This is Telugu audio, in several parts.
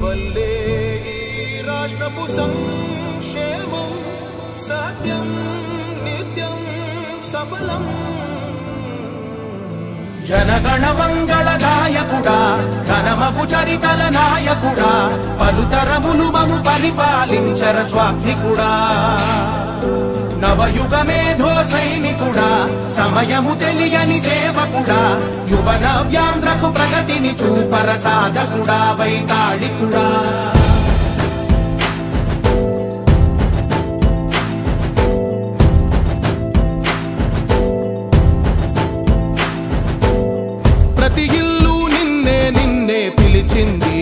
వల్లే ఈ రాష్ట్రపు సంక్షేమం సత్యం నిత్యం సఫలం. జనగణ మంగళ నాయకుడా ఘనమగు చరితల నాయకుడా పలుతరములు మము పరిపాలించర స్వామికుడా. నవయుగ మేధో సైనికుడా సమయము తెలియని సేవకుడా యువ నవ్యాంధ్రకు ప్రగతిని చూపర సాధకుడా వైతాళికుడా. ప్రతి ఇల్లు నిన్నే నిన్నే పిలిచింది,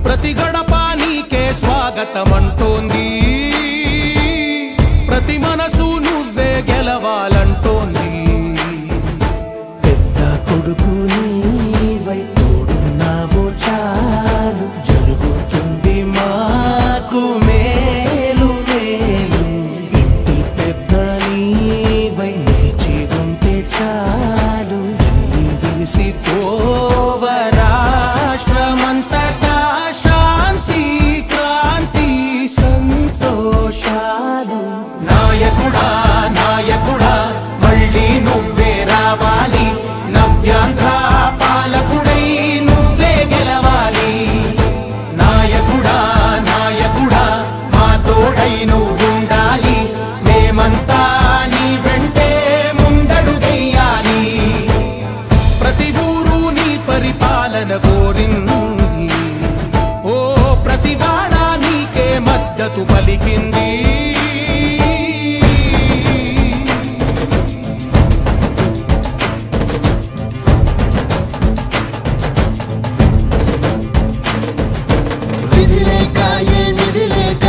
ప్రతి గడప నీకే స్వాగతమంటోంది, ప్రతి మనసు నువ్వే గెలవాలంటోంది. పెద్ద కొడుకు నీవై తోడున్నావు చాలు జరుగుతుంది మాకు మేలు మేలు. ఇంటి పెద్ద నీవై నిలిచి ఉంటే చాలు విలిసి పోవ రాష్ట్రమంతటా శాంతి క్రాంతి సంతోషాలు. నాయకుడా నాయకుడా మళ్ళీ నువ్వే రావాలి, నవ్యాంధ్ర పాలకుడై నువ్వే గెలవాలి. నాయకుడా నాయకుడా మా తోడై నువ్వుండాలి, మేమంతా నీ వెంటే ముందడుగెయ్యాలి. ప్రతి ఊరు నీ పరిపాలన కోరింది, ఓ ప్రతి వాడ నీకే మద్దతు పలికింది. విధిలేక ఏ నిధిలేక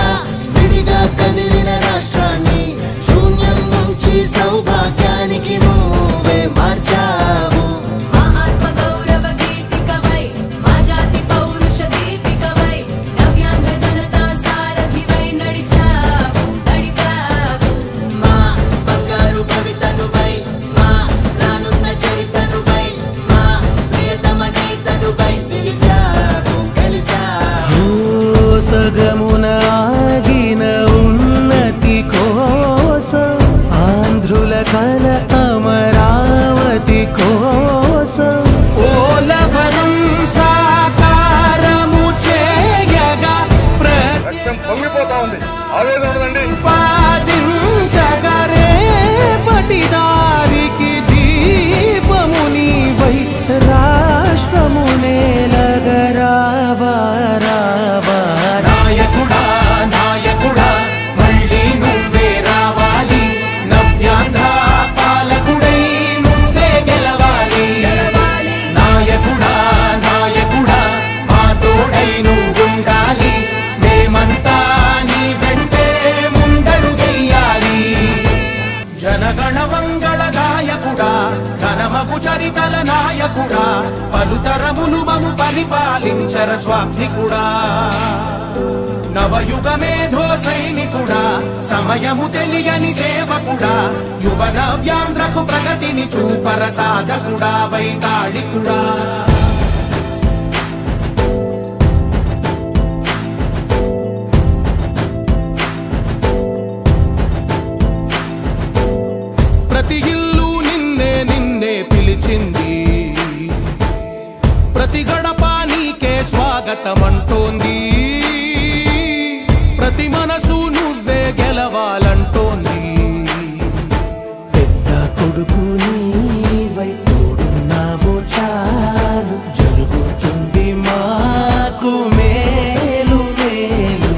విడిగా కదిలిన రాష్ట్రాన్ని శూన్యం నుంచి సౌభాగ్యానికి నువ్వే మార్చావు. మా బంగారు భవితనువై మా రానున్న చరితనువై మా ప్రియతమ నేతనువై పిలిచావు గెలిచావు. సగమున ఆగిన ఉన్నతి కోసం ఆంధ్రుల కల అమరావతి కోసం ఓలవరం సాకారము చేయగా పొంగిపోతా ఉంది, ఆవేదన ఉండదండి. ప్రతిపాదించగరే పటిదారికి దీపము నీవై రాష్ట్రము నేలగరావా రావా. నాయకుడా నాయకుడా మళ్ళీ నువ్వే రావాలి, నవ్యాంధ్ర పాలకుడై నువ్వే గెలవాలి. నాయకుడా నాయకుడా మా తోడై నువ్వుండాలి, మేమంతా నీ వెంటే ముందడుగెయ్యాలి. జనగణ మంగళ నాయకుడా ఘనమగు చరితల నాయకుడా పలుతరములు మము పరిపాలించర స్వామికుడా. నవయుగ మేధో సైనికుడా సమయము తెలియని సేవకుడా యువ నవ్యాంధ్రకు ప్రగతిని చూపర సాధకుడా వైతాళికుడా. ప్రతి ఇల్లు నిన్నే నిన్నే పిలిచింది, ప్రతి గడప నీకే స్వాగతమంటోంది, ప్రతి మనసు నువ్వే గెలవాలంటోంది. పెద్ద కొడుకు నీవై తోడున్నావు చాలు జరుగుతుంది మాకు మేలు మేలు.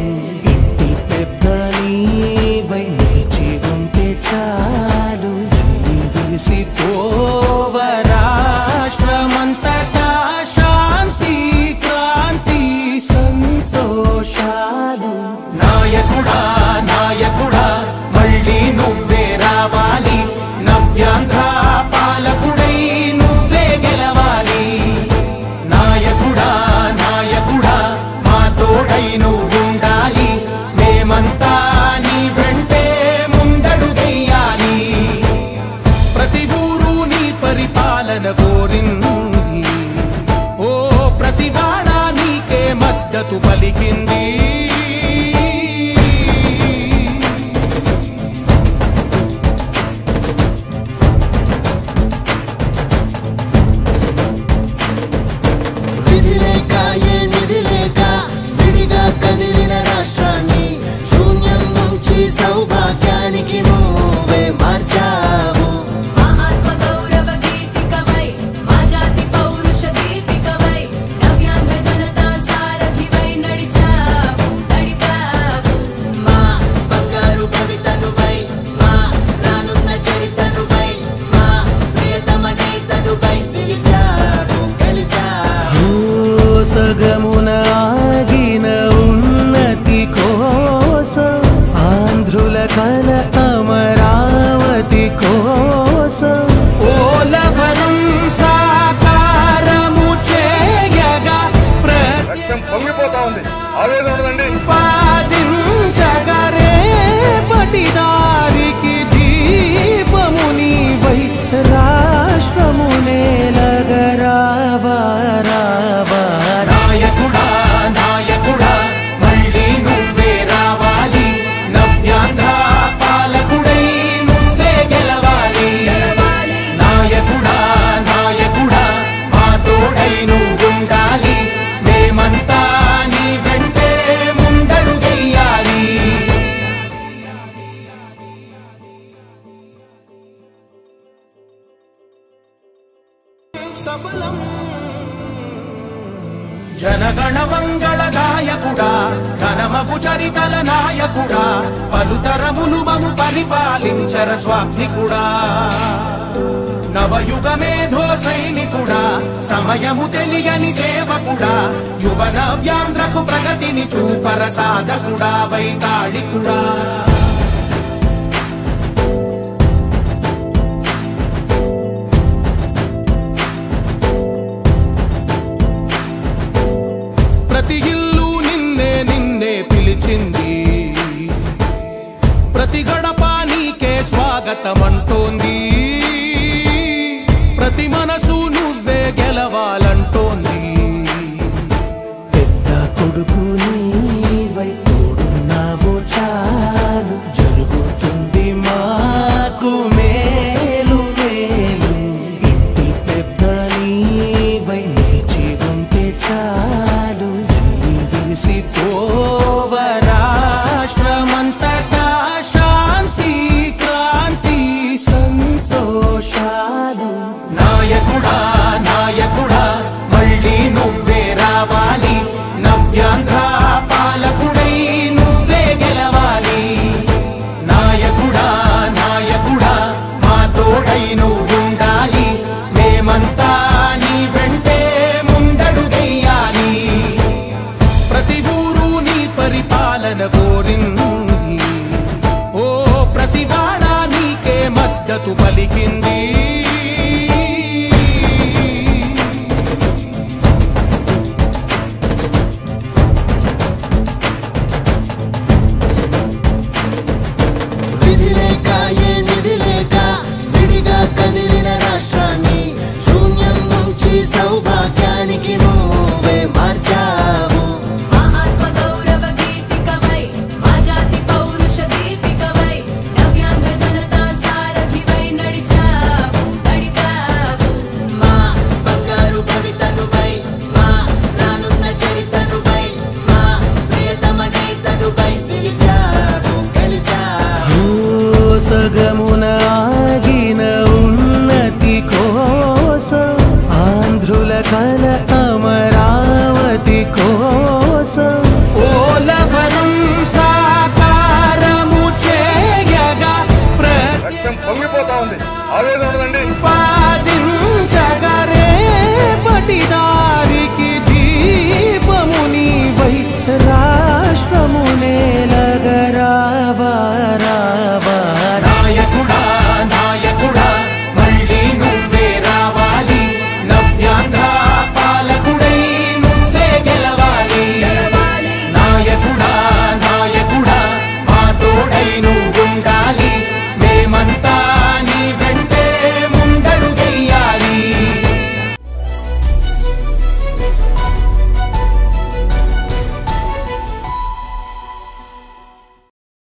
ఇంటి పెద్ద నీవై నిలిచి ఉంటే చాలు విలిసి పోవ రాష్ట్రమంతటా శాంతి క్రాంతి మద్దతు పలికింది. కదిలిన రాష్ట్రాన్ని శూన్యం నుంచి సౌభాగ్యానికి నువ్వే మార్చావు. మా ఆత్మ గౌరవ గీతికవై, మా జాతి పౌరుష దీపికవై, నవ్యాంధ్ర జనతా సారథివై నడిచావు. మా బంగారు కవితనువై, మా రానున్న చరితనువై, మా ప్రియతమ నేతనువై పిలిచావు, గెలిచావు. సగమున ఆగిన ఉన్నతి కోసం, ఆంధ్రుల కల అమరావతి కోసం, ఓలవరం సాకారము చేయగా రక్తం పొంగిపోతా ఉంది. ఆవేదన ఉండదండి. ప్రతిపాదించగరే పటిదారికి దీపము నీవై రాష్ట్రము నేలగరావా రావా. నాయకుడా నాయకుడా మళ్ళీ నువ్వే రావాలి, నవ్యాంధ్ర పాలకుడై నువ్వే గెలవాలి. నాయకుడా నాయకుడా మా తోడై నువ్వుండాలి, మేమంతా నీ వెంటే ముందడుగెయ్యాలి. సఫలం జనగణ మంగళ గాయకుడా, ఘనమగు చరితల నాయకుడా, పలుతరములు మము పరిపాలించర స్వామికుడా. నవయుగ మేధో సైనికుడా, సమయము తెలియని సేవకుడా, యువ నవ్యాంధ్రకు ప్రగతిని చూపర సాధకుడా, వైతాళికుడా. ప్రతి ఇల్లు నిన్నే నిన్నే పిలిచింది, ప్రతి గడప నీకే స్వాగతమంటోంది, ప్రతి మనసు నువ్వే గెలవాలంటోంది. పెద్ద కొడుకు నీవై తోడున్నావు చాలు, జరుగుతుంది మాకు మేలు మేలు. ఇంటి పెద్ద నీవై నిలిచి ఉంటే చాలు, వెళ్ళి విరిసి పోవ రాష్ట్రమంతటా శాంతి క్రాంతి సంతోషాలు. నాయకుడా నాయకుడా మళ్ళీ నువ్వే రావాలి, నవ్యాంధ్ర పాలకుడై నువ్వే గెలవాలి. నాయకుడా నాయకుడా మా తోడై నువ్వుండాలి, మేమంతా నీ వెంటే ముందడుగెయ్యాలి. ప్రతి ఊరు నీ పరిపాలన కోరింది, ఓ ప్రతి వాడ నీకే మద్దతు పలికింది. విధి లేక ఏ నిధి లేక విడిగా కదిలిన రాష్ట్రాన్ని శూన్యం నుంచి సౌభాగ్యానికి నువ్వే మార్చావు. మా ఆత్మ గౌరవ గీతికవై, మా జాతి పౌరుష దీపికవై, నవ్యాంధ్ర జనతా సారథివై నడిచావు. మా బంగారు కవితనువై, మా రానున్న చరితనువై, మా ప్రియతమ నేతనువై పిలిచావు, గెలిచావు. సగము